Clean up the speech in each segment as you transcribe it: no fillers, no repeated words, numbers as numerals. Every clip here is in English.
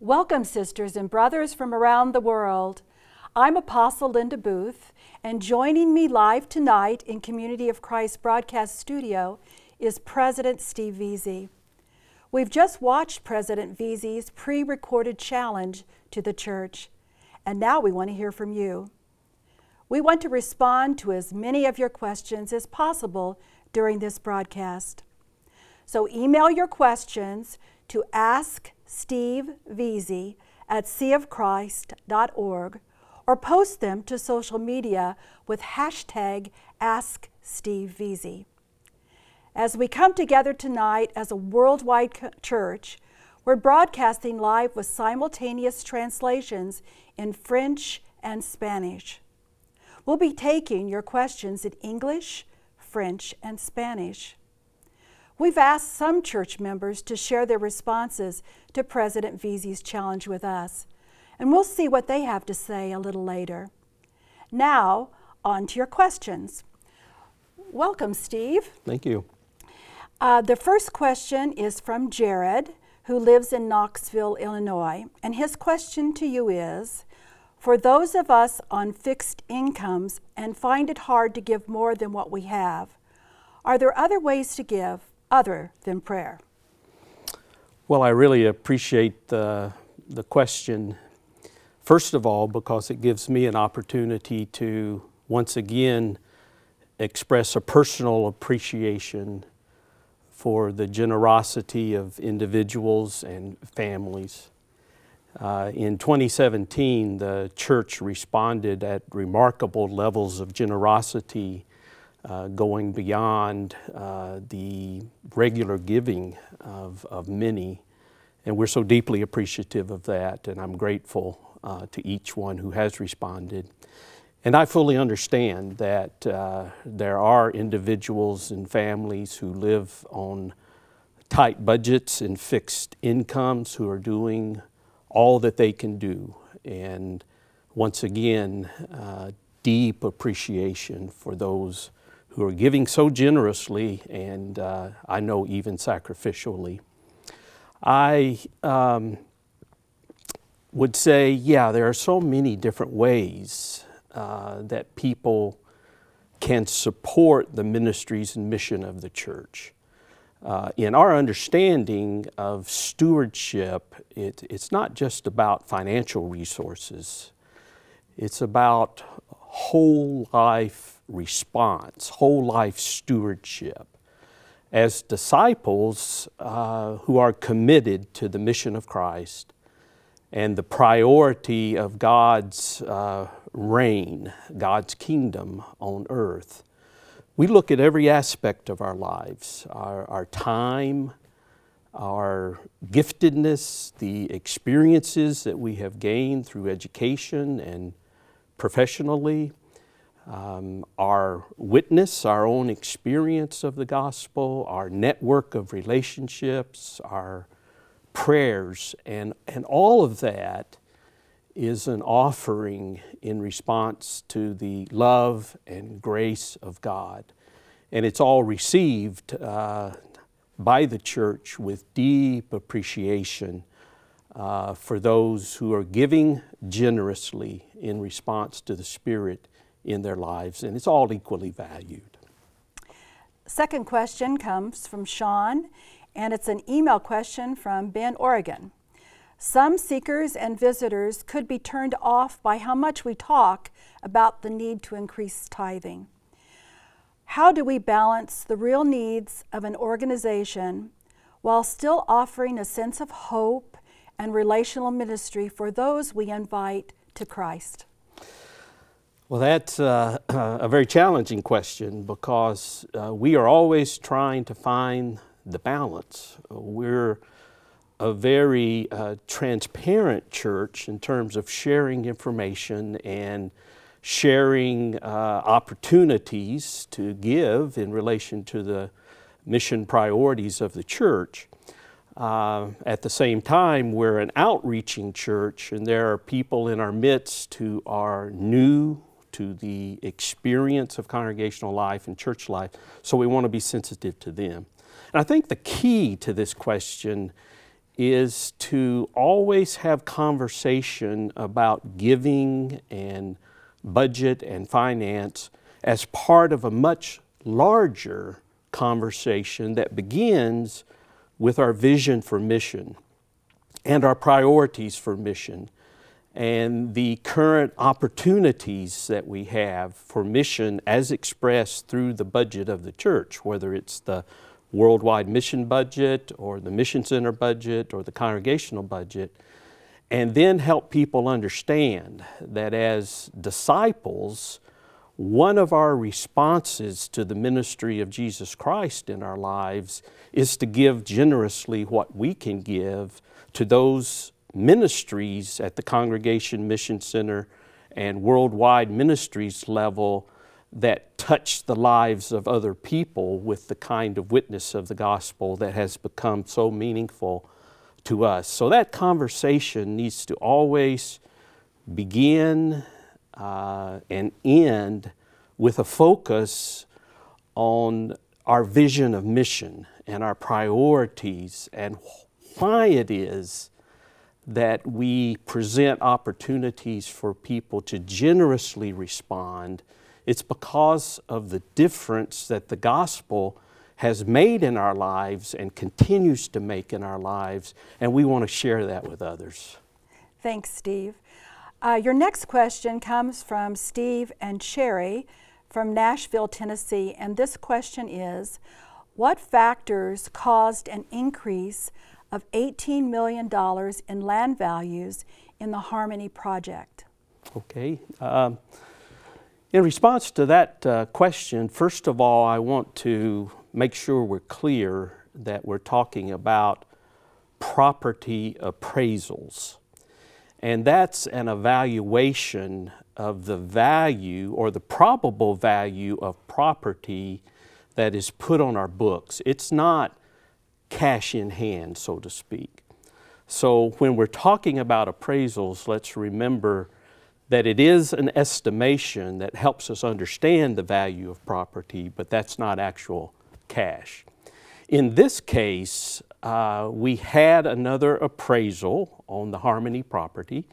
Welcome, sisters and brothers from around the world. I'm Apostle Linda Booth, and joining me live tonight in Community of Christ broadcast studio is President Steve Veazey. We've just watched President Veazey's pre-recorded challenge to the church, and now we want to hear from you. We want to respond to as many of your questions as possible during this broadcast. So email your questions to asksteveveazey@seaofchrist.org or post them to social media with hashtag AskSteveVeazey. As we come together tonight as a worldwide church, we're broadcasting live with simultaneous translations in French and Spanish. We'll be taking your questions in English, French, and Spanish. We've asked some church members to share their responses to President Veazey's challenge with us, and we'll see what they have to say a little later. Now, on to your questions. Welcome, Steve. Thank you. The first question is from Jared, who lives in Knoxville, Illinois, and his question to you is, for those of us on fixed incomes and find it hard to give more than what we have, are there other ways to give other than prayer? Well, I really appreciate the question, first of all, because it gives me an opportunity to once again express a personal appreciation for the generosity of individuals and families. In 2017, the church responded at remarkable levels of generosity, going beyond the regular giving of many. And we're so deeply appreciative of that, and I'm grateful to each one who has responded. And I fully understand that there are individuals and families who live on tight budgets and fixed incomes who are doing all that they can do. And once again, deep appreciation for those who are giving so generously and I know even sacrificially. I would say, yeah, there are so many different ways that people can support the ministries and mission of the church. In our understanding of stewardship, it's not just about financial resources. It's about whole life response, whole life stewardship. As disciples who are committed to the mission of Christ and the priority of God's reign, God's kingdom on earth, we look at every aspect of our lives, our time, our giftedness, the experiences that we have gained through education and professionally, our witness, our own experience of the gospel, our network of relationships, our prayers, and all of that is an offering in response to the love and grace of God. And it's all received by the church with deep appreciation for those who are giving generously in response to the Spirit in their lives, and it's all equally valued. Second question comes from Sean, and it's an email question from Bend, Oregon. Some seekers and visitors could be turned off by how much we talk about the need to increase tithing. How do we balance the real needs of an organization while still offering a sense of hope and relational ministry for those we invite to Christ? Well, that's a very challenging question because we are always trying to find the balance. We're a very transparent church in terms of sharing information and sharing opportunities to give in relation to the mission priorities of the church. At the same time, we're an outreaching church, and there are people in our midst who are new to the experience of congregational life and church life, so we want to be sensitive to them. And I think the key to this question is to always have conversation about giving and budget and finance as part of a much larger conversation that begins with our vision for mission and our priorities for mission and the current opportunities that we have for mission as expressed through the budget of the church, whether it's the worldwide mission budget or the mission center budget or the congregational budget, and then help people understand that as disciples, one of our responses to the ministry of Jesus Christ in our lives is to give generously what we can give to those ministries at the Congregation Mission Center and worldwide ministries level that touch the lives of other people with the kind of witness of the gospel that has become so meaningful to us. So that conversation needs to always begin and end with a focus on our vision of mission and our priorities and why it is that we present opportunities for people to generously respond. It's because of the difference that the gospel has made in our lives and continues to make in our lives, and we want to share that with others. Thanks, Steve. Your next question comes from Steve and Sherry from Nashville, Tennessee, and this question is, what factors caused an increase of $18 million in land values in the Harmony Project? Okay. In response to that question, first of all, I want to make sure we're clear that we're talking about property appraisals. And that's an evaluation of the value or the probable value of property that is put on our books. It's not cash in hand, so to speak. So when we're talking about appraisals, let's remember that it is an estimation that helps us understand the value of property, but that's not actual cash. In this case, we had another appraisal on the Harmony property.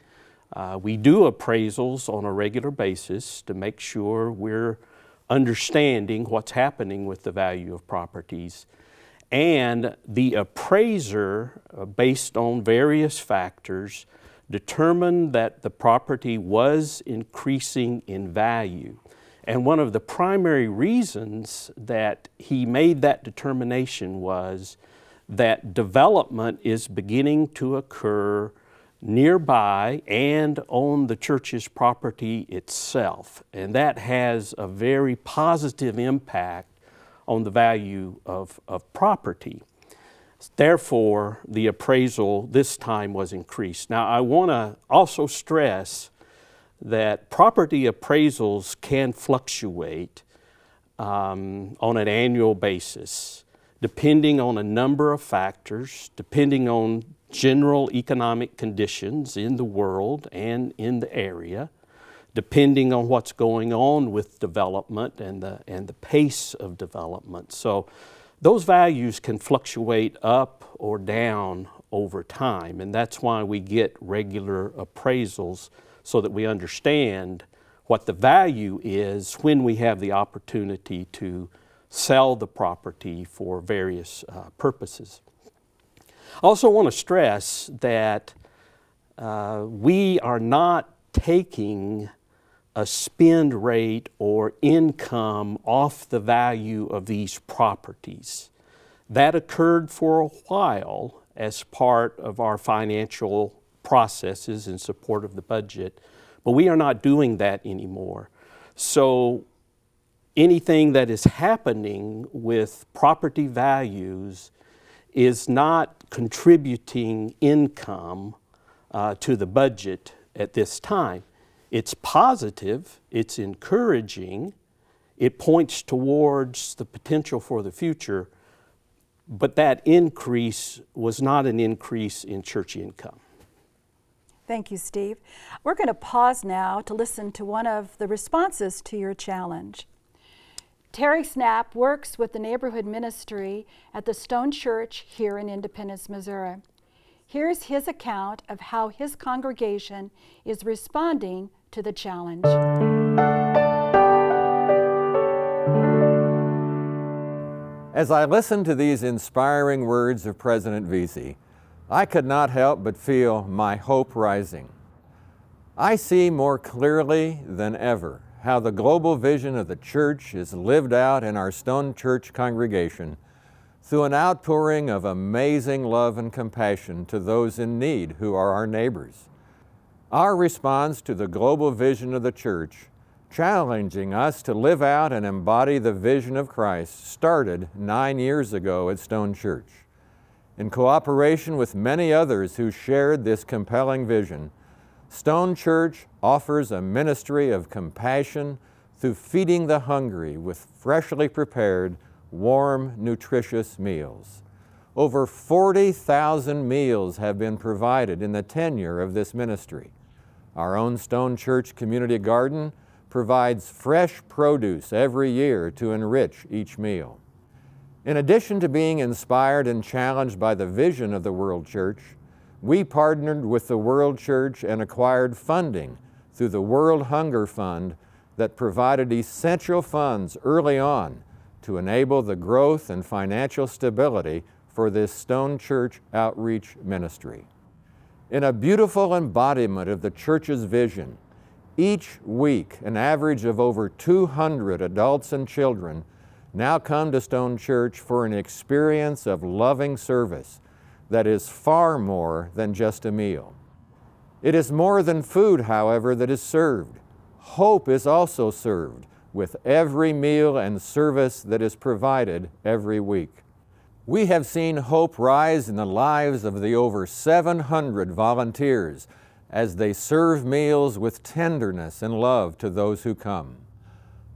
We do appraisals on a regular basis to make sure we're understanding what's happening with the value of properties. And the appraiser, based on various factors, determined that the property was increasing in value. And one of the primary reasons that he made that determination was that development is beginning to occur nearby and on the church's property itself. And that has a very positive impact on the value of property. Therefore, the appraisal this time was increased. Now, I want to also stress that property appraisals can fluctuate on an annual basis, depending on a number of factors, depending on general economic conditions in the world and in the area, depending on what's going on with development and the pace of development. So those values can fluctuate up or down over time, and that's why we get regular appraisals so that we understand what the value is when we have the opportunity to sell the property for various purposes. I also want to stress that we are not taking a spend rate or income off the value of these properties. That occurred for a while as part of our financial processes in support of the budget, but we are not doing that anymore. So anything that is happening with property values is not contributing income to the budget at this time. It's positive, it's encouraging, it points towards the potential for the future, but that increase was not an increase in church income. Thank you, Steve. We're going to pause now to listen to one of the responses to your challenge. Terry Snap works with the neighborhood ministry at the Stone Church here in Independence, Missouri. Here's his account of how his congregation is responding to the challenge. As I listened to these inspiring words of President Veazey, I could not help but feel my hope rising. I see more clearly than ever how the global vision of the church is lived out in our Stone Church congregation through an outpouring of amazing love and compassion to those in need who are our neighbors. Our response to the global vision of the church, challenging us to live out and embody the vision of Christ, started 9 years ago at Stone Church. In cooperation with many others who shared this compelling vision, Stone Church offers a ministry of compassion through feeding the hungry with freshly prepared, warm, nutritious meals. Over 40,000 meals have been provided in the tenure of this ministry. Our own Stone Church Community Garden provides fresh produce every year to enrich each meal. In addition to being inspired and challenged by the vision of the World Church, we partnered with the World Church and acquired funding through the World Hunger Fund that provided essential funds early on to enable the growth and financial stability for this Stone Church outreach ministry. In a beautiful embodiment of the church's vision, each week an average of over 200 adults and children now come to Stone Church for an experience of loving service that is far more than just a meal. It is more than food, however, that is served. Hope is also served with every meal and service that is provided every week. We have seen hope rise in the lives of the over 700 volunteers as they serve meals with tenderness and love to those who come.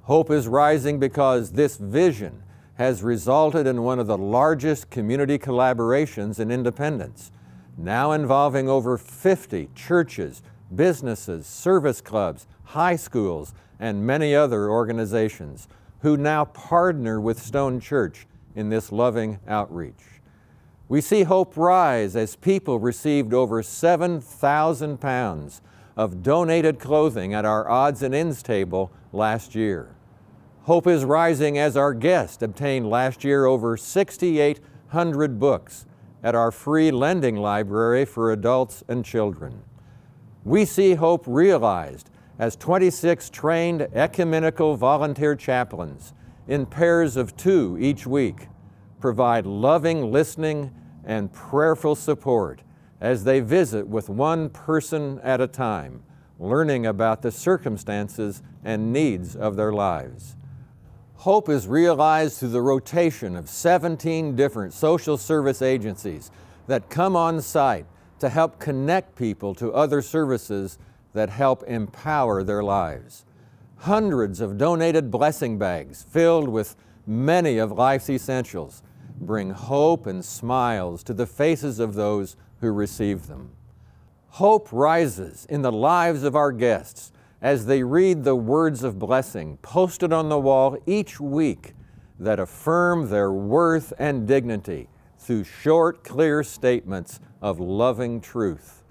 Hope is rising because this vision has resulted in one of the largest community collaborations in Independence, now involving over 50 churches, businesses, service clubs, high schools, and many other organizations who now partner with Stone Church in this loving outreach. We see hope rise as people received over 7,000 pounds of donated clothing at our odds and ends table last year. Hope is rising as our guests obtained last year over 6,800 books at our free lending library for adults and children. We see hope realized as 26 trained ecumenical volunteer chaplains in pairs of 2 each week provide loving listening and prayerful support as they visit with one person at a time, learning about the circumstances and needs of their lives. Hope is realized through the rotation of 17 different social service agencies that come on site to help connect people to other services that help empower their lives. Hundreds of donated blessing bags filled with many of life's essentials bring hope and smiles to the faces of those who receive them. Hope rises in the lives of our guests as they read the words of blessing posted on the wall each week that affirm their worth and dignity through short, clear statements of loving truth.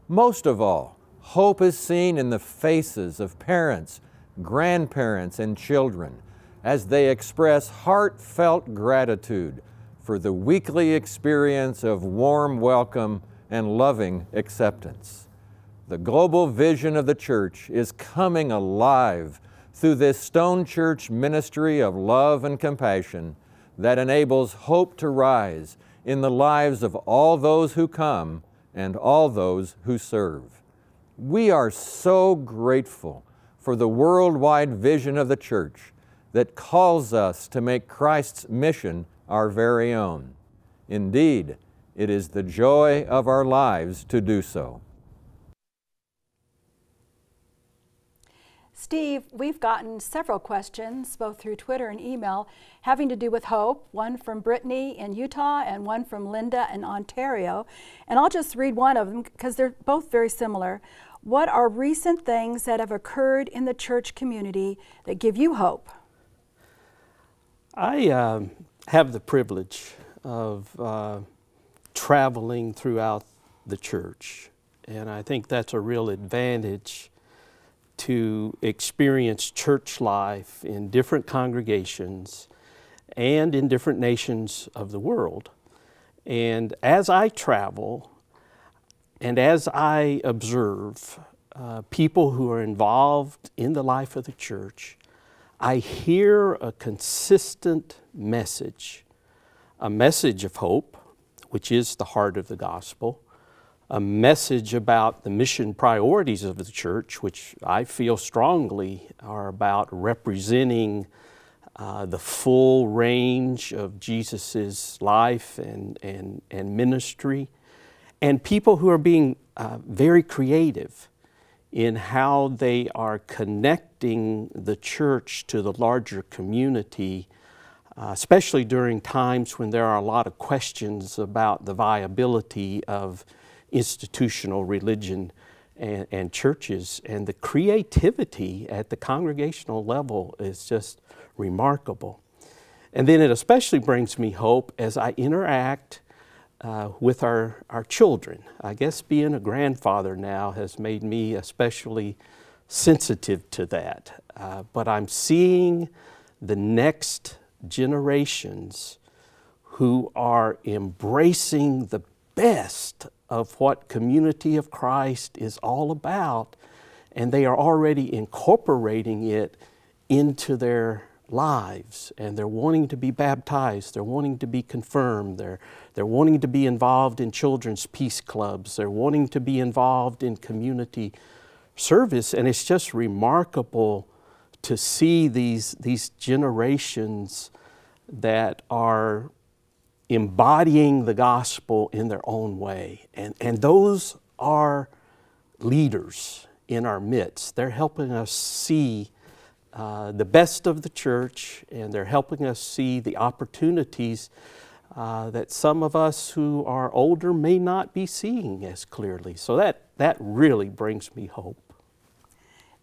Most of all, hope is seen in the faces of parents, grandparents, and children as they express heartfelt gratitude for the weekly experience of warm welcome and loving acceptance. The global vision of the church is coming alive through this Stone Church ministry of love and compassion that enables hope to rise in the lives of all those who come and all those who serve. We are so grateful for the worldwide vision of the church that calls us to make Christ's mission our very own. Indeed, it is the joy of our lives to do so. Steve, we've gotten several questions, both through Twitter and email, having to do with hope, one from Brittany in Utah and one from Linda in Ontario. And I'll just read one of them because they're both very similar. What are recent things that have occurred in the church community that give you hope? I have the privilege of traveling throughout the church. And I think that's a real advantage to experience church life in different congregations and in different nations of the world. And as I travel and as I observe people who are involved in the life of the church, I hear a consistent message, a message of hope, which is the heart of the gospel, a message about the mission priorities of the church, which I feel strongly are about representing the full range of Jesus's life and ministry, and people who are being very creative in how they are connecting the church to the larger community, especially during times when there are a lot of questions about the viability of institutional religion and churches. And the creativity at the congregational level is just remarkable. And then it especially brings me hope as I interact with our children. I guess being a grandfather now has made me especially sensitive to that. But I'm seeing the next generations who are embracing the best of what Community of Christ is all about, and they are already incorporating it into their lives, and they're wanting to be baptized, they're wanting to be confirmed, they're wanting to be involved in children's peace clubs, they're wanting to be involved in community service, and it's just remarkable to see these generations that are embodying the gospel in their own way. And those are leaders in our midst. They're helping us see the best of the church, and they're helping us see the opportunities that some of us who are older may not be seeing as clearly. So that really brings me hope.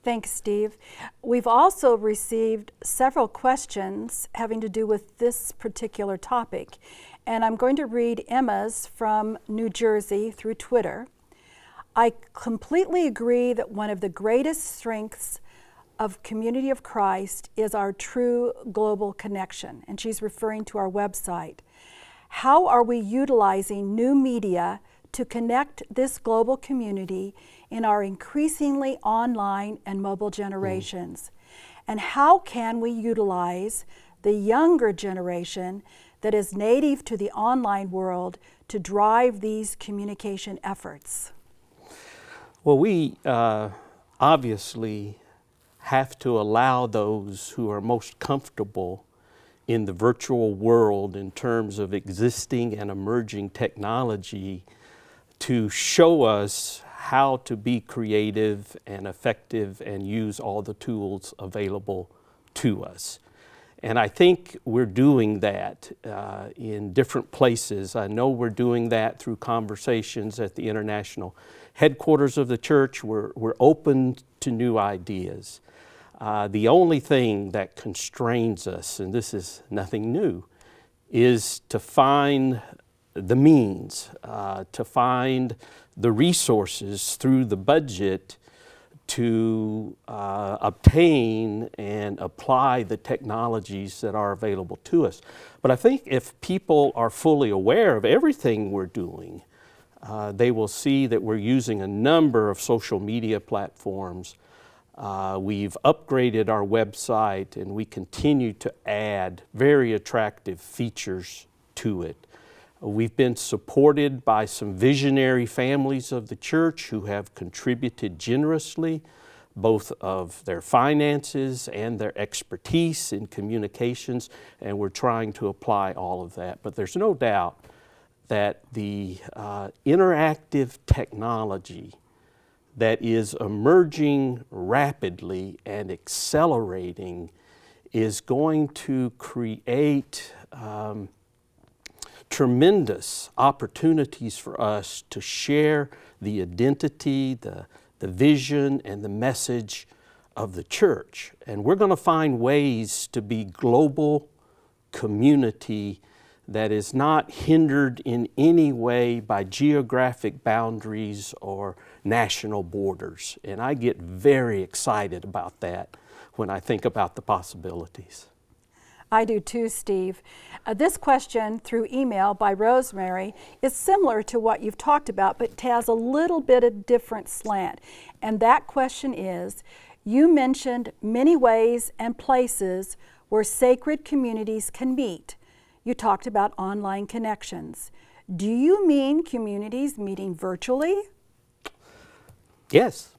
Thanks, Steve. We've also received several questions having to do with this particular topic. And I'm going to read Emma's from New Jersey through Twitter. I completely agree that one of the greatest strengths of Community of Christ is our true global connection. And she's referring to our website. How are we utilizing new media to connect this global community in our increasingly online and mobile generations? And how can we utilize the younger generation that is native to the online world to drive these communication efforts? Well, we obviously have to allow those who are most comfortable in the virtual world in terms of existing and emerging technology to show us how to be creative and effective and use all the tools available to us. And I think we're doing that in different places. I know we're doing that through conversations at the international headquarters of the church. We're open to new ideas. The only thing that constrains us, and this is nothing new, is to find the means, to find the resources through the budget to obtain and apply the technologies that are available to us. But I think if people are fully aware of everything we're doing, they will see that we're using a number of social media platforms. We've upgraded our website, and we continue to add very attractive features to it. We've been supported by some visionary families of the church who have contributed generously, both of their finances and their expertise in communications, and we're trying to apply all of that. But there's no doubt that the interactive technology that is emerging rapidly and accelerating is going to create tremendous opportunities for us to share the identity, the vision, and the message of the church. And we're going to find ways to be global community that is not hindered in any way by geographic boundaries or national borders. And I get very excited about that when I think about the possibilities. I do too, Steve. This question through email by Rosemary is similar to what you've talked about, but has a little bit of different slant. And that question is, you mentioned many ways and places where sacred communities can meet. You talked about online connections. Do you mean communities meeting virtually? Yes,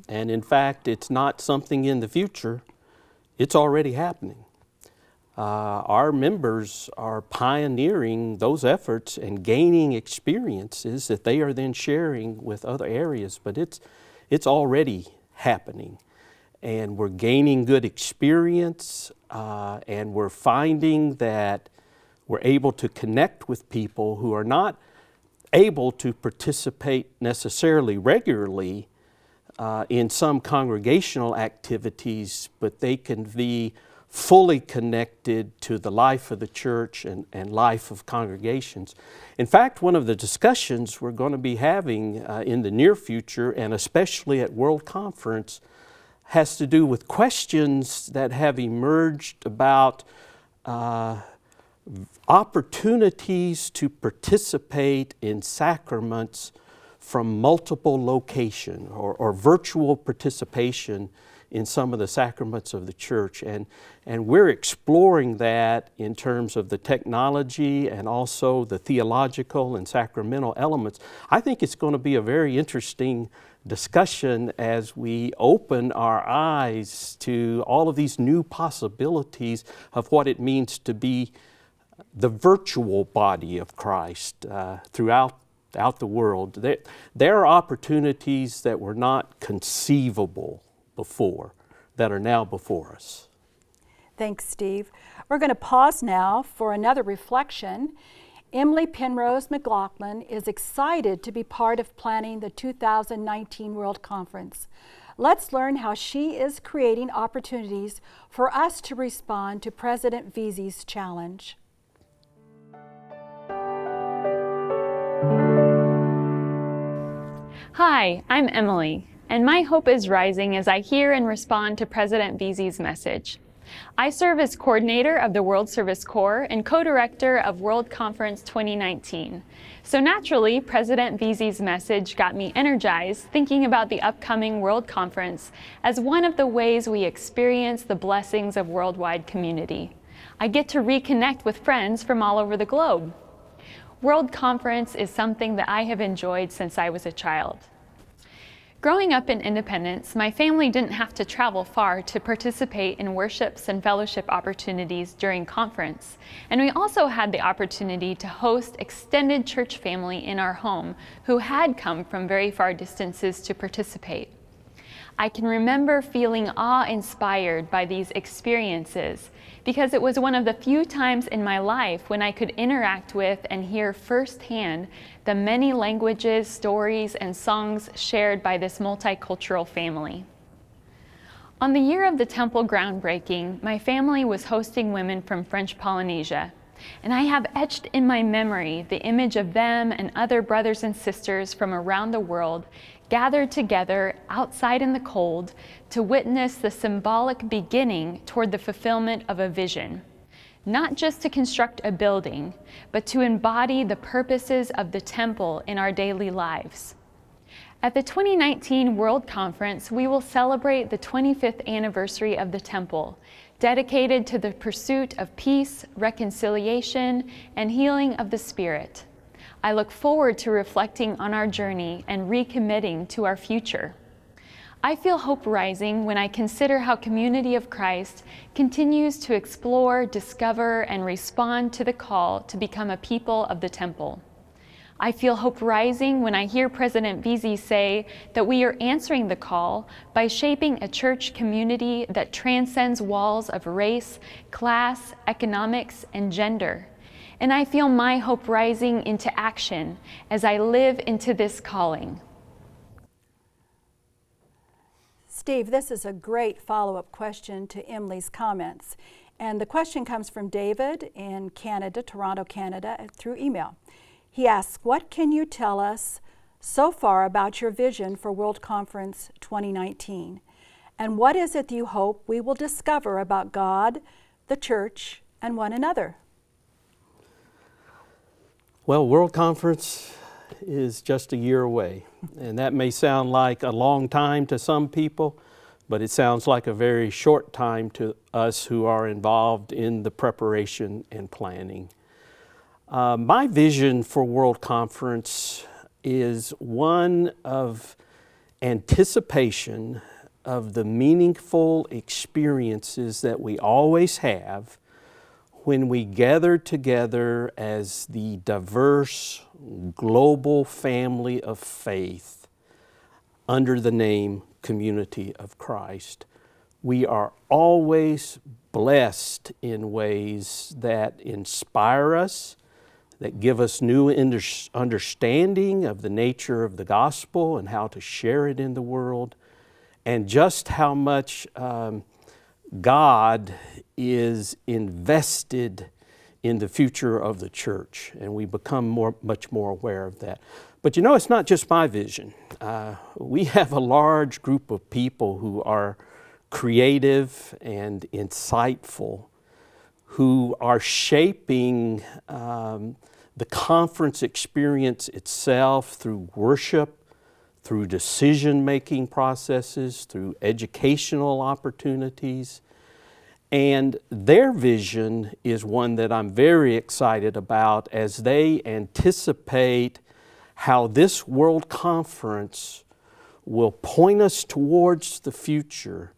and in fact, it's not something in the future. It's already happening. Our members are pioneering those efforts and gaining experiences that they are then sharing with other areas, but it's already happening. And we're gaining good experience, and we're finding that we're able to connect with people who are not able to participate necessarily regularly in some congregational activities, but they can be fully connected to the life of the church and life of congregations. In fact, one of the discussions we're going to be having in the near future, and especially at World Conference, has to do with questions that have emerged about opportunities to participate in sacraments from multiple locations, or virtual participation in some of the sacraments of the church. And we're exploring that in terms of the technology and also the theological and sacramental elements. I think it's going to be a very interesting discussion as we open our eyes to all of these new possibilities of what it means to be the virtual body of Christ throughout the world. There are opportunities that were not conceivable before that are now before us. Thanks, Steve. We're going to pause now for another reflection. Emily Penrose McLaughlin is excited to be part of planning the 2019 World Conference. Let's learn how she is creating opportunities for us to respond to President Veazey's challenge. Hi, I'm Emily, and my hope is rising as I hear and respond to President Veazey's message. I serve as coordinator of the World Service Corps and co-director of World Conference 2019. So naturally, President Veazey's message got me energized thinking about the upcoming World Conference as one of the ways we experience the blessings of worldwide community. I get to reconnect with friends from all over the globe. World Conference is something that I have enjoyed since I was a child. Growing up in Independence, my family didn't have to travel far to participate in worships and fellowship opportunities during conference, and we also had the opportunity to host extended church family in our home who had come from very far distances to participate. I can remember feeling awe-inspired by these experiences because it was one of the few times in my life when I could interact with and hear firsthand the many languages, stories, and songs shared by this multicultural family. On the year of the temple groundbreaking, my family was hosting women from French Polynesia, and I have etched in my memory the image of them and other brothers and sisters from around the world gathered together outside in the cold to witness the symbolic beginning toward the fulfillment of a vision, not just to construct a building, but to embody the purposes of the temple in our daily lives. At the 2019 World Conference, we will celebrate the 25th anniversary of the temple, dedicated to the pursuit of peace, reconciliation, and healing of the spirit. I look forward to reflecting on our journey and recommitting to our future. I feel hope rising when I consider how Community of Christ continues to explore, discover, and respond to the call to become a people of the temple. I feel hope rising when I hear President Veazey say that we are answering the call by shaping a church community that transcends walls of race, class, economics, and gender. And I feel my hope rising into action as I live into this calling. Steve, this is a great follow-up question to Emily's comments. And the question comes from David in Canada, Toronto, Canada, through email. He asks, what can you tell us so far about your vision for World Conference 2019? And what is it you hope we will discover about God, the church, and one another? Well, World Conference is just a year away, and that may sound like a long time to some people, but it sounds like a very short time to us who are involved in the preparation and planning. My vision for World Conference is one of anticipation of the meaningful experiences that we always have when we gather together as the diverse global family of faith under the name Community of Christ. We are always blessed in ways that inspire us, that give us new understanding of the nature of the gospel and how to share it in the world, and just how much God is invested in the future of the church, and we become much more aware of that. But you know, it's not just my vision. We have a large group of people who are creative and insightful, who are shaping the conference experience itself through worship, through decision-making processes, through educational opportunities. And their vision is one that I'm very excited about as they anticipate how this World Conference will point us towards the future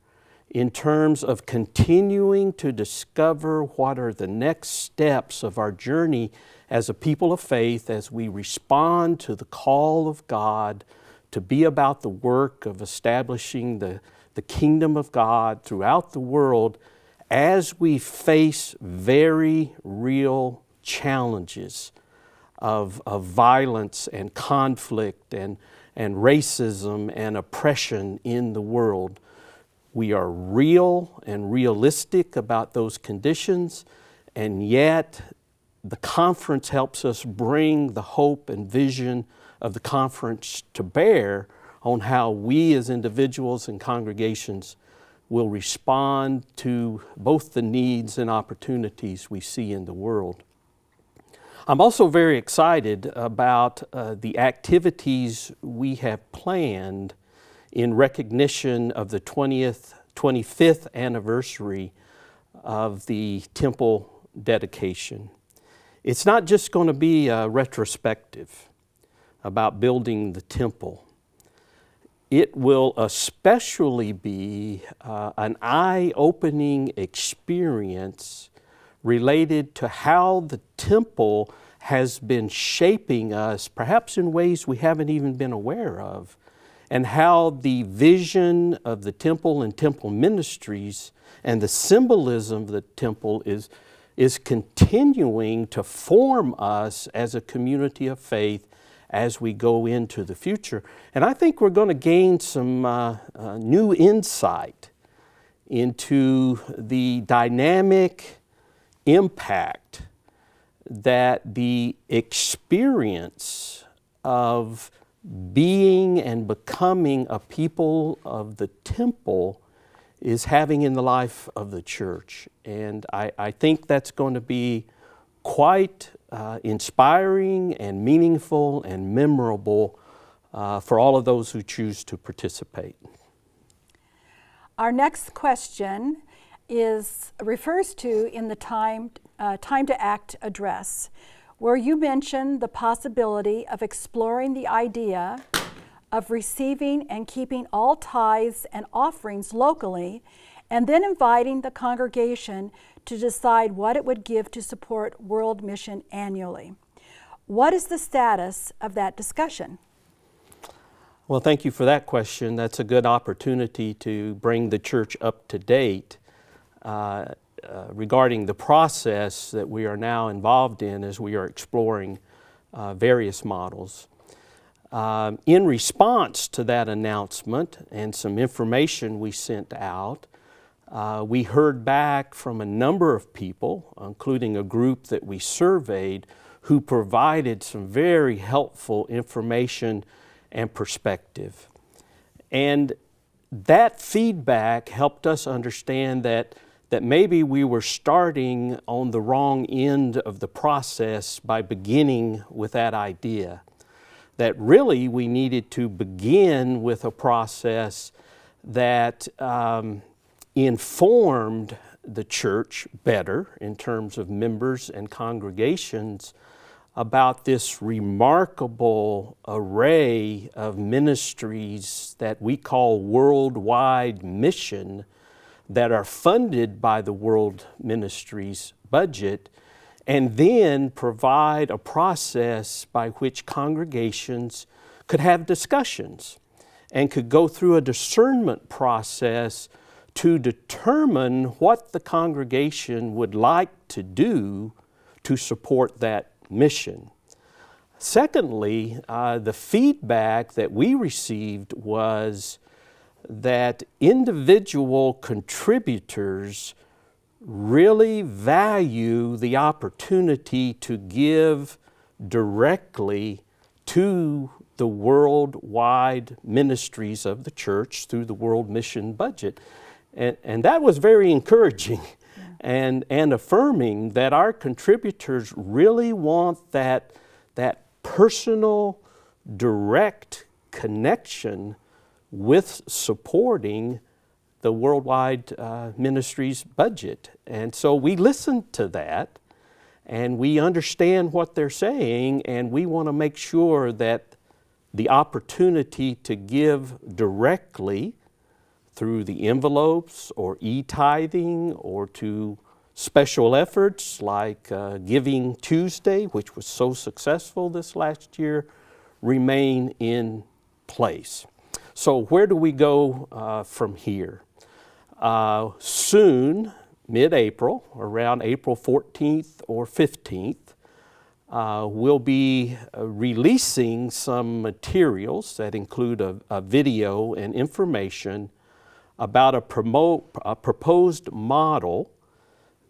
in terms of continuing to discover what are the next steps of our journey as a people of faith as we respond to the call of God to be about the work of establishing the kingdom of God throughout the world as we face very real challenges of violence and conflict and racism and oppression in the world. We are real and realistic about those conditions, and yet the conference helps us bring the hope and vision of the conference to bear on how we as individuals and congregations will respond to both the needs and opportunities we see in the world. I'm also very excited about the activities we have planned in recognition of the 25th anniversary of the temple dedication. It's not just going to be a retrospective about building the temple. It will especially be an eye-opening experience related to how the temple has been shaping us, perhaps in ways we haven't even been aware of, and how the vision of the temple and temple ministries and the symbolism of the temple is continuing to form us as a community of faith as we go into the future. And I think we're going to gain some new insight into the dynamic impact that the experience of being and becoming a people of the temple is having in the life of the church. And I think that's going to be quite inspiring and meaningful and memorable for all of those who choose to participate. Our next question refers to in the Time to Act address, where you mentioned the possibility of exploring the idea of receiving and keeping all tithes and offerings locally, and then inviting the congregation to decide what it would give to support World Mission annually. What is the status of that discussion? Well, thank you for that question. That's a good opportunity to bring the church up to date regarding the process that we are now involved in as we are exploring various models. In response to that announcement and some information we sent out, We heard back from a number of people, including a group that we surveyed, who provided some very helpful information and perspective. And that feedback helped us understand that maybe we were starting on the wrong end of the process by beginning with that idea. That really we needed to begin with a process that informed the church better in terms of members and congregations about this remarkable array of ministries that we call worldwide mission that are funded by the World Ministries budget, and then provide a process by which congregations could have discussions and could go through a discernment process to determine what the congregation would like to do to support that mission. Secondly, the feedback that we received was that individual contributors really value the opportunity to give directly to the worldwide ministries of the church through the World Mission budget. And that was very encouraging and affirming that our contributors really want that personal, direct connection with supporting the worldwide ministries budget. And so we listened to that, and we understand what they're saying, and we want to make sure that the opportunity to give directly through the envelopes or e-tithing or to special efforts like Giving Tuesday, which was so successful this last year, remain in place. So where do we go from here? Soon, mid-April, around April 14th or 15th, we'll be releasing some materials that include a video and information about a proposed model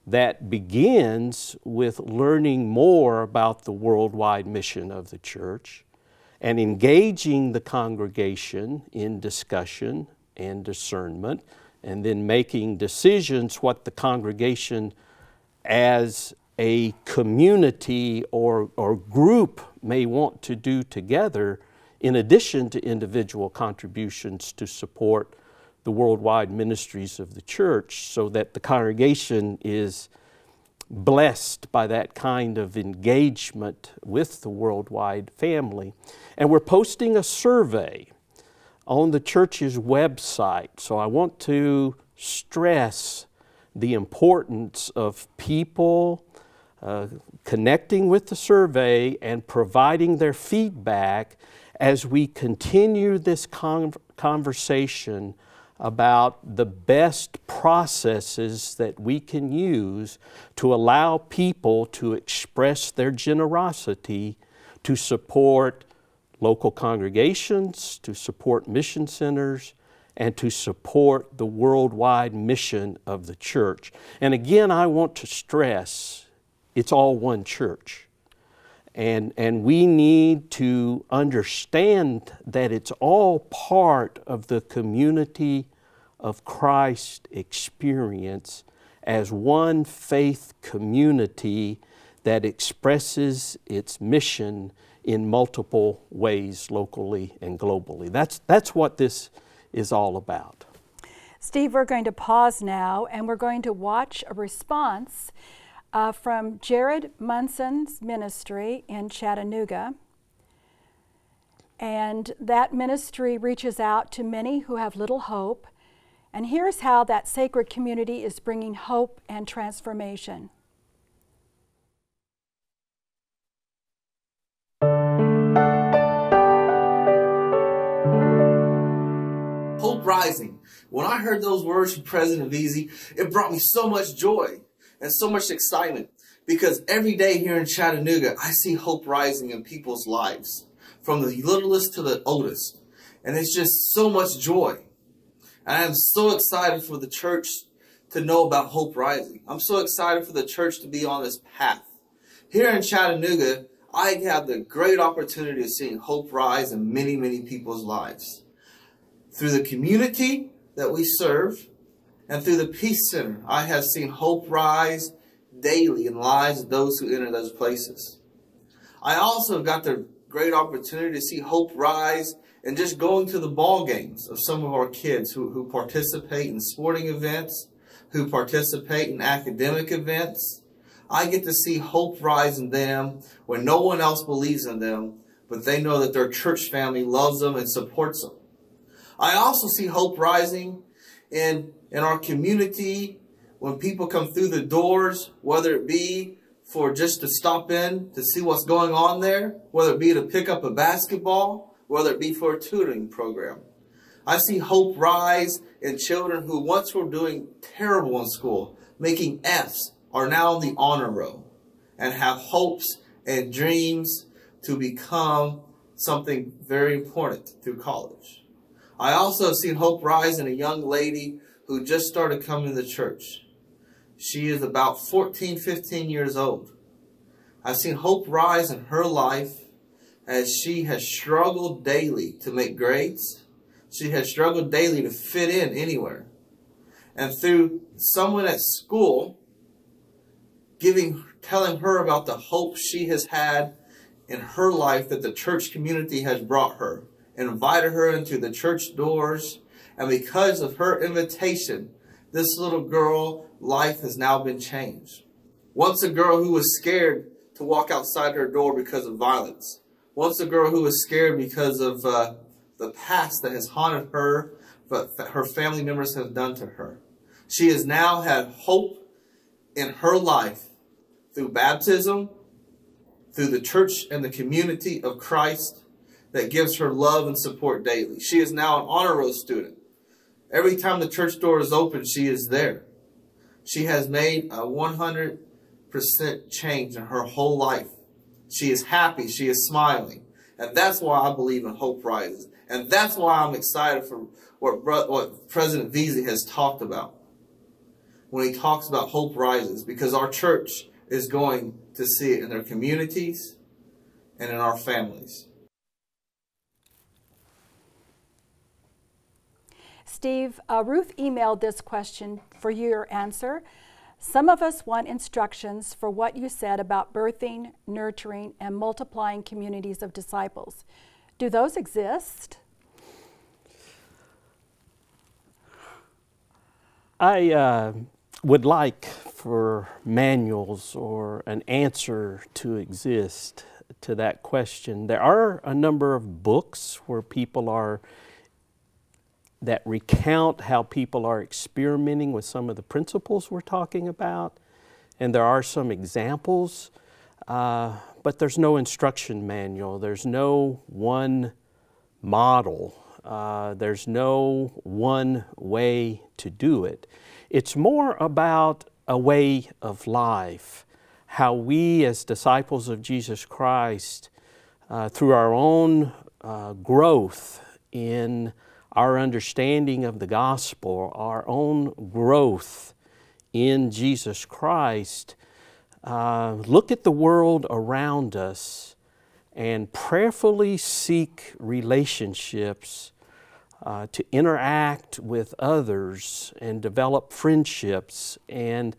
that begins with learning more about the worldwide mission of the church and engaging the congregation in discussion and discernment, and then making decisions what the congregation as a community or group may want to do together in addition to individual contributions to support the worldwide ministries of the church, so that the congregation is blessed by that kind of engagement with the worldwide family. And we're posting a survey on the church's website. So I want to stress the importance of people connecting with the survey and providing their feedback as we continue this conversation about the best processes that we can use to allow people to express their generosity to support local congregations, to support mission centers, and to support the worldwide mission of the church. And again, I want to stress, it's all one church. And we need to understand that it's all part of the community of Christ experience as one faith community that expresses its mission in multiple ways, locally and globally. That's what this is all about. Steve, we're going to pause now, and we're going to watch a response from Jared Munson's ministry in Chattanooga. And that ministry reaches out to many who have little hope. And here's how that sacred community is bringing hope and transformation. Hope Rising. When I heard those words from President Veazey, it brought me so much joy and so much excitement, because every day here in Chattanooga, I see hope rising in people's lives, from the littlest to the oldest. And it's just so much joy. And I'm so excited for the church to know about Hope Rising. I'm so excited for the church to be on this path. Here in Chattanooga, I have the great opportunity of seeing hope rise in many, many people's lives. Through the community that we serve and through the Peace Center, I have seen hope rise daily in the lives of those who enter those places. I also got the great opportunity to see hope rise and just going to the ball games of some of our kids who participate in sporting events, who participate in academic events. I get to see hope rise in them when no one else believes in them, but they know that their church family loves them and supports them. I also see hope rising in our community when people come through the doors, whether it be for just to stop in to see what's going on there, whether it be to pick up a basketball, whether it be for a tutoring program. I see hope rise in children who once were doing terrible in school, making F's, are now in the honor row and have hopes and dreams to become something very important through college. I also have seen hope rise in a young lady who just started coming to the church. She is about 14, 15 years old. I've seen hope rise in her life as she has struggled daily to make grades. She has struggled daily to fit in anywhere. And through someone at school telling her about the hope she has had in her life that the church community has brought her, and invited her into the church doors. And because of her invitation, this little girl's life has now been changed. Once a girl who was scared to walk outside her door because of violence. Once a girl who was scared because of the past that has haunted her, but that her family members have done to her. She has now had hope in her life through baptism, through the church and the community of Christ that gives her love and support daily. She is now an honor roll student. Every time the church door is open, she is there. She has made a 100% change in her whole life. She is happy. She is smiling. And that's why I believe in Hope Rises. And that's why I'm excited for what President Veazey has talked about when he talks about Hope Rises, because our church is going to see it in their communities and in our families. Steve, Ruth emailed this question for your answer. Some of us want instructions for what you said about birthing, nurturing, and multiplying communities of disciples. Do those exist? I would like for manuals or an answer to exist to that question. There are a number of books where that recount how people are experimenting with some of the principles we're talking about. And there are some examples, but there's no instruction manual. There's no one model. There's no one way to do it. It's more about a way of life, how we as disciples of Jesus Christ, through our own growth in our understanding of the gospel, our own growth in Jesus Christ, look at the world around us and prayerfully seek relationships to interact with others and develop friendships and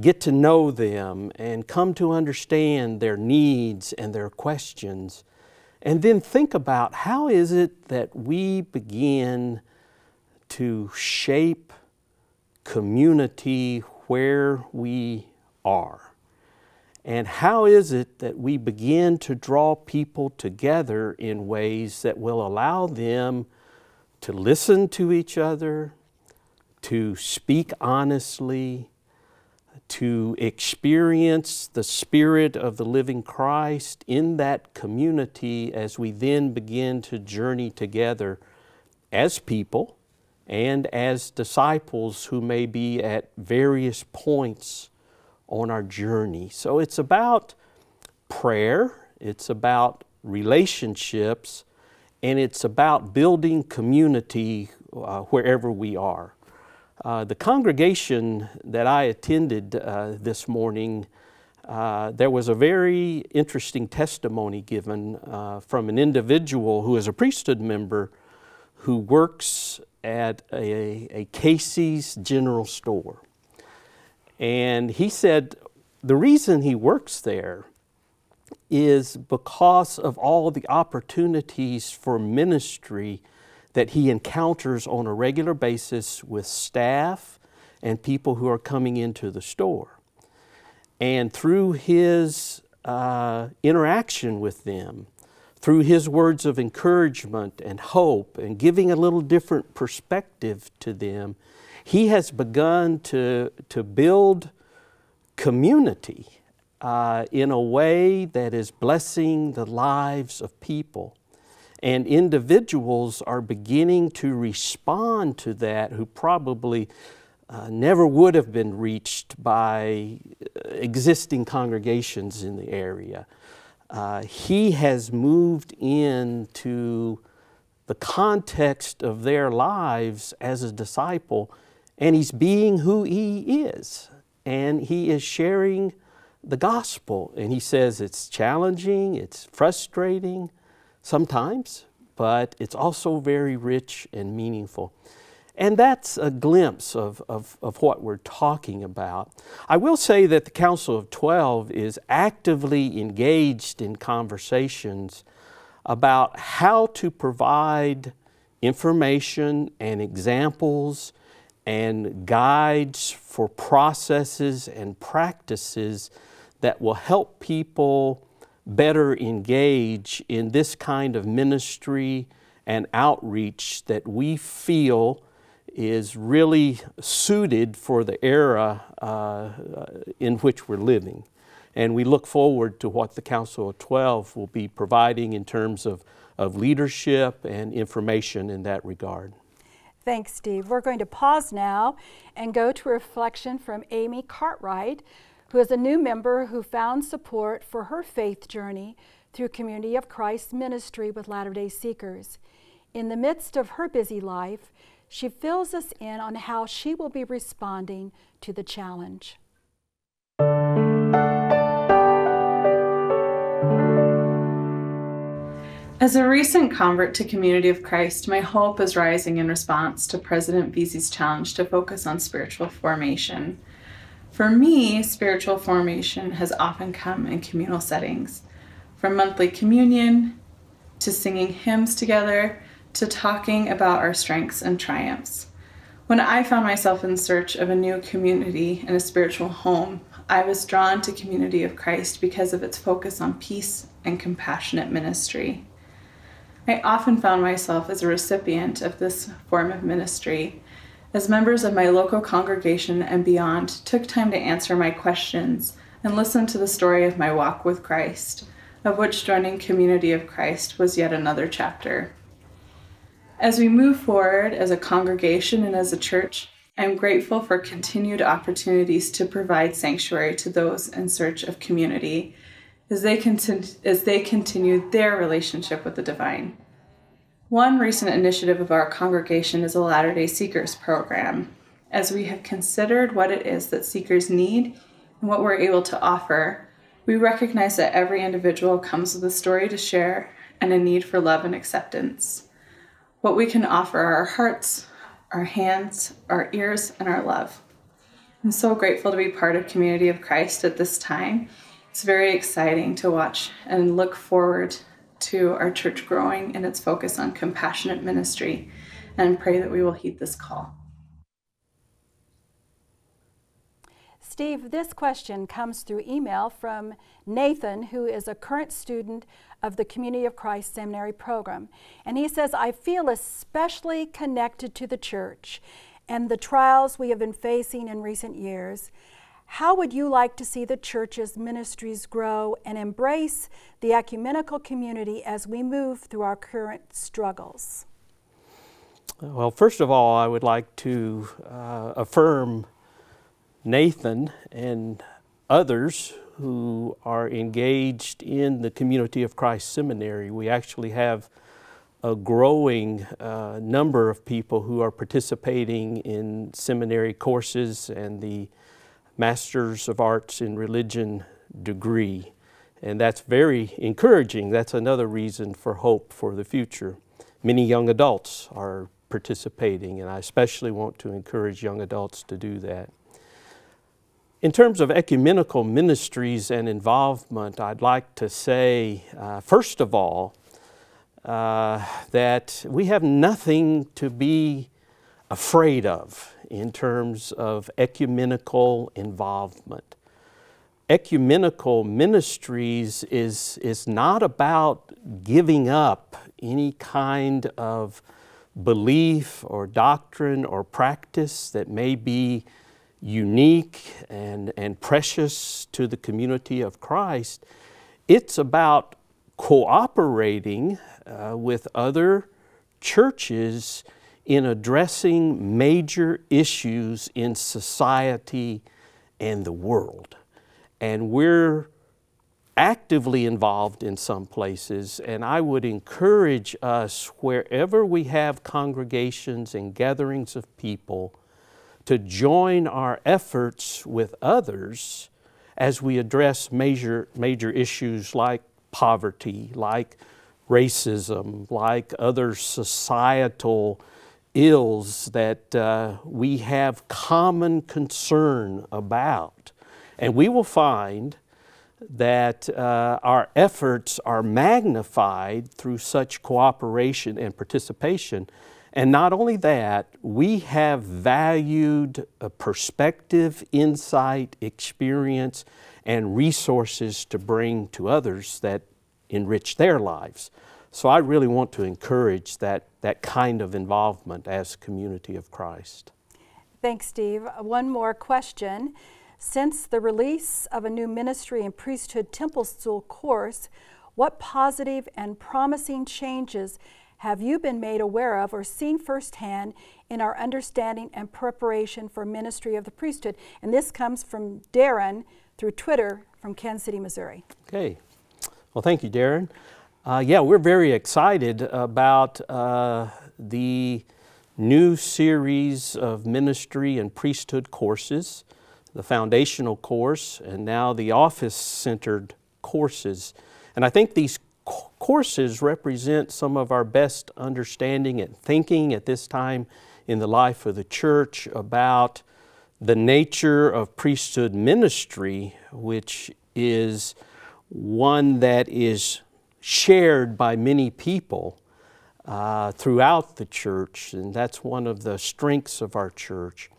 get to know them and come to understand their needs and their questions. And then think about how is it that we begin to shape community where we are? And how is it that we begin to draw people together in ways that will allow them to listen to each other, to speak honestly, to experience the Spirit of the living Christ in that community as we then begin to journey together as people and as disciples who may be at various points on our journey. So it's about prayer, it's about relationships, and it's about building community wherever we are. The congregation that I attended this morning, there was a very interesting testimony given from an individual who is a priesthood member who works at a Casey's General Store. And he said the reason he works there is because of all the opportunities for ministry that he encounters on a regular basis with staff and people who are coming into the store. And through his interaction with them, through his words of encouragement and hope and giving a little different perspective to them, he has begun to build community in a way that is blessing the lives of people. And individuals are beginning to respond to that who probably never would have been reached by existing congregations in the area. He has moved into the context of their lives as a disciple, and he's being who he is. And he is sharing the gospel. And he says it's challenging, it's frustrating sometimes, but it's also very rich and meaningful. And that's a glimpse of what we're talking about. I will say that the Council of 12 is actively engaged in conversations about how to provide information and examples and guides for processes and practices that will help people better engage in this kind of ministry and outreach that we feel is really suited for the era in which we're living. And we look forward to what the Council of 12 will be providing in terms of leadership and information in that regard. Thanks, Steve. We're going to pause now and go to a reflection from Amy Cartwright, who is a new member who found support for her faith journey through Community of Christ ministry with Latter-day Seekers. In the midst of her busy life, she fills us in on how she will be responding to the challenge. As a recent convert to Community of Christ, my hope is rising in response to President Veazey's challenge to focus on spiritual formation. For me, spiritual formation has often come in communal settings, from monthly communion to singing hymns together to talking about our strengths and triumphs. When I found myself in search of a new community and a spiritual home, I was drawn to Community of Christ because of its focus on peace and compassionate ministry. I often found myself as a recipient of this form of ministry, as members of my local congregation and beyond took time to answer my questions and listen to the story of my walk with Christ, of which joining Community of Christ was yet another chapter. As we move forward as a congregation and as a church, I'm grateful for continued opportunities to provide sanctuary to those in search of community as they continue their relationship with the divine. One recent initiative of our congregation is a Latter-day Seekers program. As we have considered what it is that seekers need and what we're able to offer, we recognize that every individual comes with a story to share and a need for love and acceptance. What we can offer are our hearts, our hands, our ears, and our love. I'm so grateful to be part of Community of Christ at this time. It's very exciting to watch and look forward to our church growing in its focus on compassionate ministry, and pray that we will heed this call. Steve, this question comes through email from Nathan, who is a current student of the Community of Christ Seminary program. And he says, I feel especially connected to the church and the trials we have been facing in recent years. How would you like to see the church's ministries grow and embrace the ecumenical community as we move through our current struggles? Well, first of all, I would like to affirm Nathan and others who are engaged in the Community of Christ Seminary. We actually have a growing number of people who are participating in seminary courses and the Masters of Arts in Religion degree. And that's very encouraging. That's another reason for hope for the future. Many young adults are participating, and I especially want to encourage young adults to do that. In terms of ecumenical ministries and involvement, I'd like to say, first of all, that we have nothing to be afraid of in terms of ecumenical involvement. Ecumenical ministries is not about giving up any kind of belief or doctrine or practice that may be unique and precious to the community of Christ. It's about cooperating with other churches in addressing major issues in society and the world. And we're actively involved in some places, and I would encourage us, wherever we have congregations and gatherings of people, to join our efforts with others as we address major issues like poverty, like racism, like other societal ills that we have common concern about. And we will find that our efforts are magnified through such cooperation and participation. And not only that, we have valued perspective, insight, experience, and resources to bring to others that enrich their lives. So I really want to encourage that kind of involvement as a community of Christ. Thanks, Steve. One more question. Since the release of a new ministry and priesthood temple stool course, what positive and promising changes have you been made aware of or seen firsthand in our understanding and preparation for ministry of the priesthood? And this comes from Darren through Twitter from Kansas City, Missouri. Okay. Well, thank you, Darren. Yeah, we're very excited about the new series of ministry and priesthood courses, the foundational course, and now the office-centered courses. And I think these courses represent some of our best understanding and thinking at this time in the life of the church about the nature of priesthood ministry, which is one that is shared by many people throughout the church, and that's one of the strengths of our church.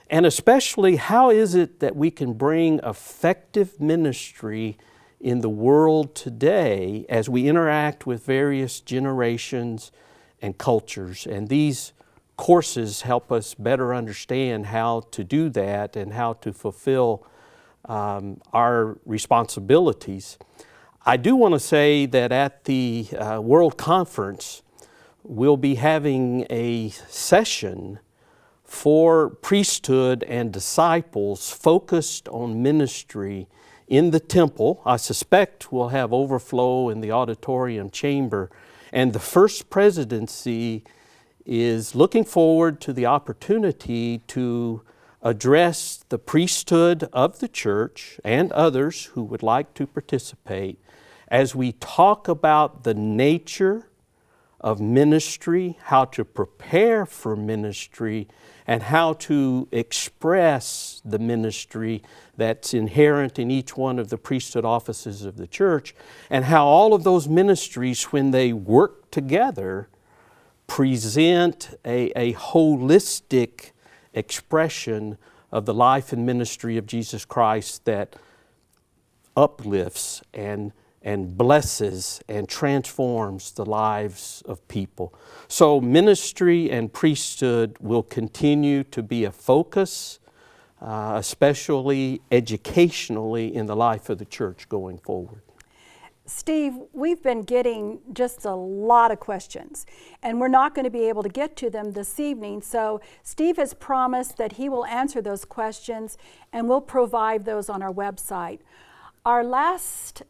And especially, how is it that we can bring effective ministry in the world today as we interact with various generations and cultures? And these courses help us better understand how to do that and how to fulfill our responsibilities. I do want to say that at the World Conference, we'll be having a session for priesthood and disciples focused on ministry in the temple. I suspect we'll have overflow in the auditorium chamber. And the First Presidency is looking forward to the opportunity to address the priesthood of the church and others who would like to participate as we talk about the nature of ministry, how to prepare for ministry, and how to express the ministry that's inherent in each one of the priesthood offices of the church, and how all of those ministries, when they work together, present a holistic expression of the life and ministry of Jesus Christ that uplifts and blesses and transforms the lives of people. So ministry and priesthood will continue to be a focus, especially educationally in the life of the church going forward. Steve, we've been getting just a lot of questions, and we're not going to be able to get to them this evening. So Steve has promised that he will answer those questions, and we'll provide those on our website. Our last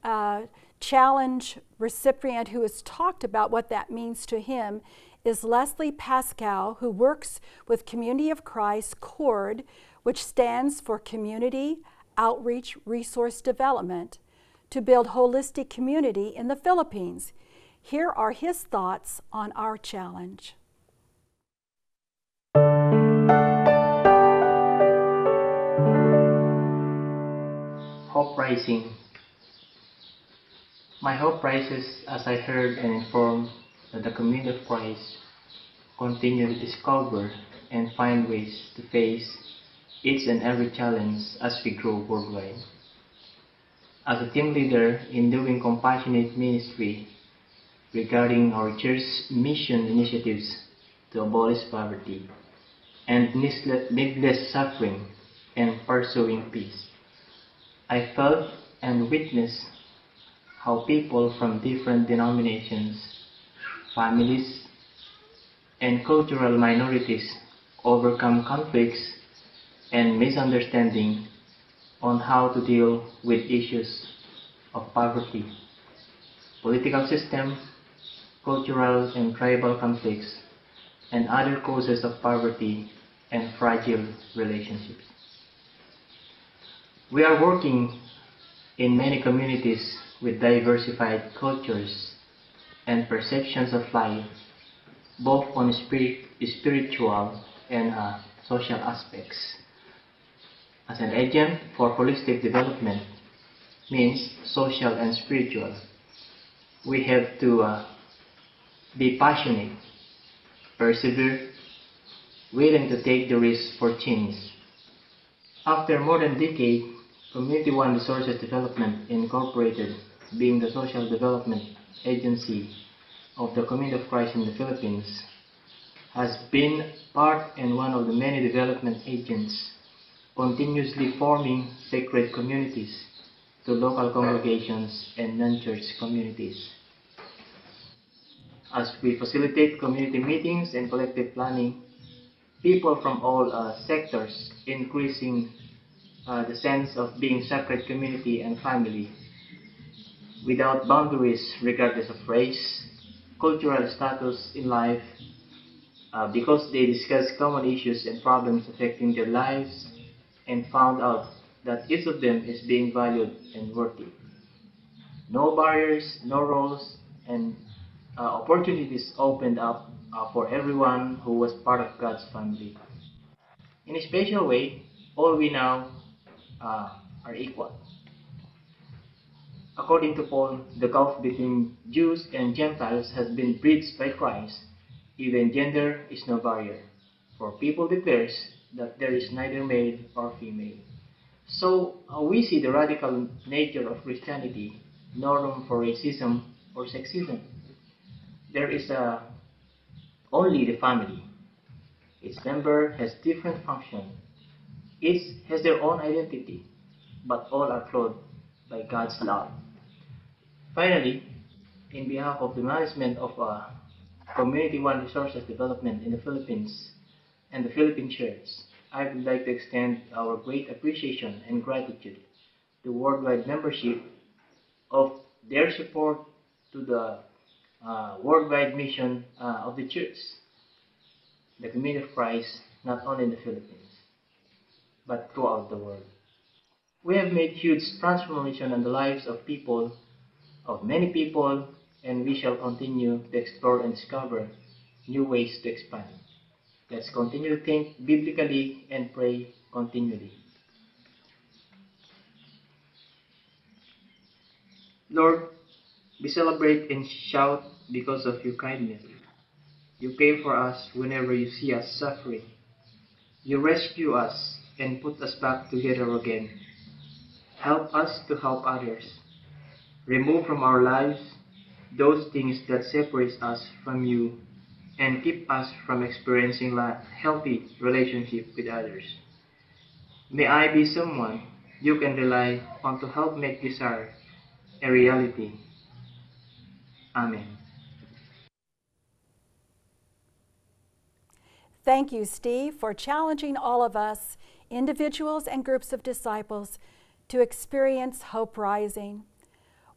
Challenge recipient who has talked about what that means to him is Leslie Pascal, who works with Community of Christ, CORD, which stands for Community Outreach Resource Development, to build holistic community in the Philippines. Here are his thoughts on our challenge. Hope rising. My hope rises as I heard and informed that the Community of Christ continue to discover and find ways to face each and every challenge as we grow worldwide. As a team leader in doing compassionate ministry regarding our church's mission initiatives to abolish poverty and needless suffering and pursuing peace, I felt and witnessed how people from different denominations, families, and cultural minorities overcome conflicts and misunderstanding on how to deal with issues of poverty, political system, cultural and tribal conflicts, and other causes of poverty and fragile relationships. We are working in many communities with diversified cultures and perceptions of life, both on spiritual and social aspects. As an agent for holistic development means social and spiritual, we have to be passionate, persevere, willing to take the risk for change. After more than a decade, Community One Resources Development Incorporated, being the social development agency of the Community of Christ in the Philippines, has been part and one of the many development agents continuously forming sacred communities to local congregations and non-church communities. As we facilitate community meetings and collective planning, people from all sectors increasing the sense of being sacred community and family without boundaries regardless of race, cultural status in life, because they discuss common issues and problems affecting their lives and found out that each of them is being valued and worthy. No barriers, no roles, and opportunities opened up for everyone who was part of God's family. In a special way, all we now are equal. According to Paul, the gulf between Jews and Gentiles has been bridged by Christ. Even gender is no barrier, for people declares that there is neither male or female. So we see the radical nature of Christianity, no room for racism or sexism. There is only the family. Each member has different function. Each has their own identity, but all are clothed by God's love. Finally, in behalf of the management of Community One Resources Development in the Philippines and the Philippine Church, I would like to extend our great appreciation and gratitude to worldwide membership of their support to the worldwide mission of the Church, the Community of Christ, not only in the Philippines, but throughout the world. We have made huge transformation in the lives of people, of many people, and we shall continue to explore and discover new ways to expand. Let's continue to think biblically and pray continually. Lord, we celebrate and shout because of your kindness. You care for us whenever you see us suffering. You rescue us and put us back together again. Help us to help others. Remove from our lives those things that separate us from you and keep us from experiencing a healthy relationship with others. May I be someone you can rely on to help make desire a reality. Amen. Thank you, Steve, for challenging all of us, individuals and groups of disciples, to experience hope rising.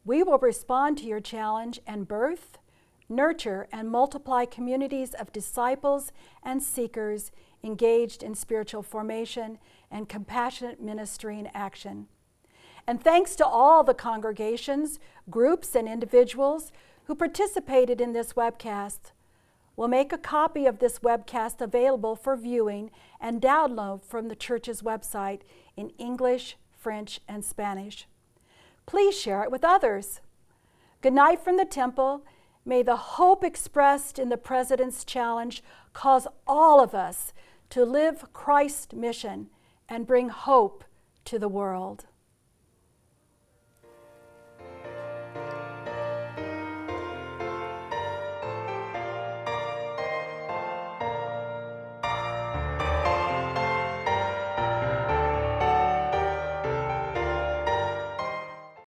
We will respond to your challenge and birth, nurture, and multiply communities of disciples and seekers engaged in spiritual formation and compassionate ministry in action. And thanks to all the congregations, groups, and individuals who participated in this webcast. We'll make a copy of this webcast available for viewing and download from the church's website in English, French, and Spanish. Please share it with others. Good night from the temple. May the hope expressed in the President's challenge cause all of us to live Christ's mission and bring hope to the world.